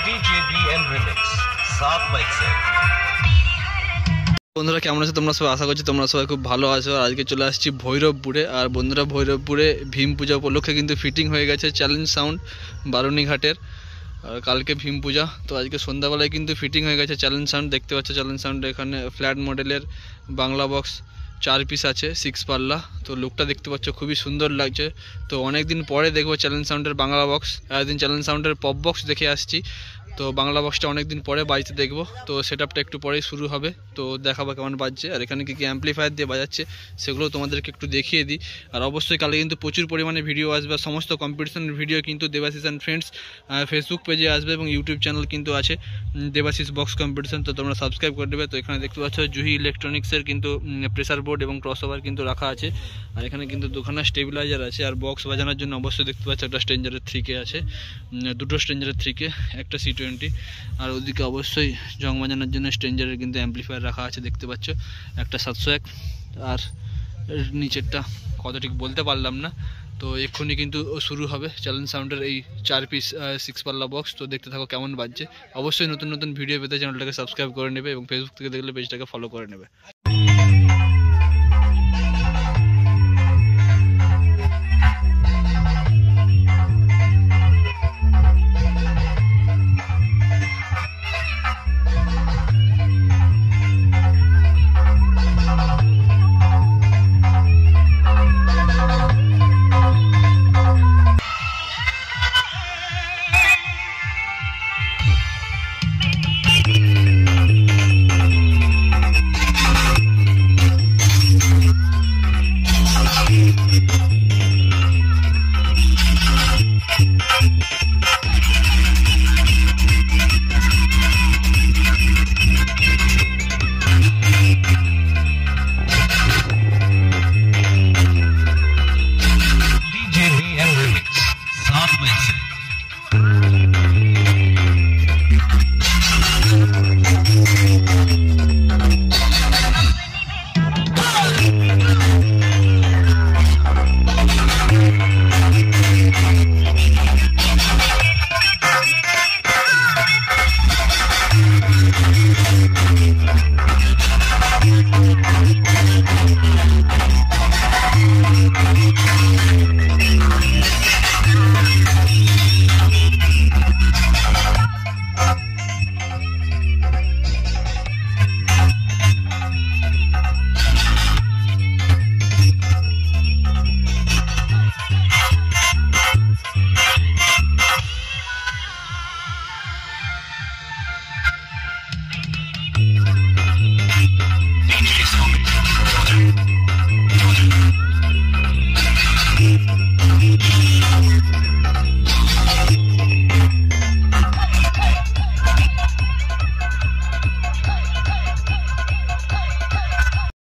DJBM Remix 7 bike से। বন্ধুরা কেমন আছো তোমরা সবাই? আশা করছি তোমরা সবাই খুব ভালো আছো। আর আজকে চলে আসছি ভৈরবপুরে। আর বন্ধুরা ভৈরবপুরে ভীম পূজা উপলক্ষে কিন্তু ফিটিং হয়ে গেছে চ্যালেঞ্জ সাউন্ড বারুণীঘাটের। আর কালকে ভীম পূজা, তো আজকে সন্ধ্যাবেলায় কিন্তু ফিটিং হয়ে গেছে চ্যালেঞ্জ সাউন্ড। দেখতে পাচ্ছ চ্যালেঞ্জ সাউন্ড এখানে ফ্ল্যাট মডেলের বাংলা বক্স 4 পিস আছে 6 পাল্লা। তো লুকটা দেখতে পাচ্ছ খুবই সুন্দর লাগছে। তো অনেক দিন পরে দেখবো চ্যালেঞ্জ সাউন্ডের বাংলা বক্স। একদিন চ্যালেঞ্জ সাউন্ডের পপ বক্স দেখে আসছি, তো বাংলা বক্সটা অনেক দিন পরে বাজতে দেখবো। তো সেট আপটা একটু পরেই শুরু হবে, তো দেখাবো কেমন বাজছে। আর এখানে কী কী অ্যাম্পলিফায়ার দিয়ে বাজাচ্ছে সেগুলো তোমাদেরকে একটু দেখিয়ে দিই। আর অবশ্যই কালে কিন্তু প্রচুর পরিমাণে ভিডিও আসবে। সমস্ত কম্পিটিশনের ভিডিও কিন্তু দেবাশিস অ্যান্ড ফ্রেন্ডস ফেসবুক পেজে আসবে এবং ইউটিউব চ্যানেল কিন্তু আছে দেবাশিস বক্স কম্পিটিশন, তো তোমরা সাবস্ক্রাইব করে দেবে। তো এখানে দেখতে পাচ্ছ জুহি ইলেকট্রনিক্সের কিন্তু প্রেসার বোর্ড এবং ক্রস ওভার কিন্তু রাখা আছে। আর এখানে কিন্তু দুখানা স্টেবিলাইজার আছে। আর বক্স বাজানোর জন্য অবশ্যই দেখতে পাচ্ছ একটা স্ট্রেঞ্জারের 3K আছে, দুটো স্ট্রেঞ্জারের 3K, একটা C20। আর ওদিকে অবশ্যই জং বাজানোর জন্য স্ট্রেঞ্জারের কিন্তু অ্যাম্পলিফায়ার রাখা আছে দেখতে পাচ্ছ, একটা 701। আর নিচেরটা কত ঠিক বলতে পারলাম না। তো এক্ষুনি কিন্তু শুরু হবে চ্যালেঞ্জ সাউন্ডের এই 4 পিস 6 পাল্লা বক্স। তো দেখতে থাকো কেমন বাজছে। অবশ্যই নতুন নতুন ভিডিও পেতে চ্যানেলটাকে সাবস্ক্রাইব করে নেবে এবং ফেসবুক থেকে দেখলে পেজটাকে ফলো করে নেবে।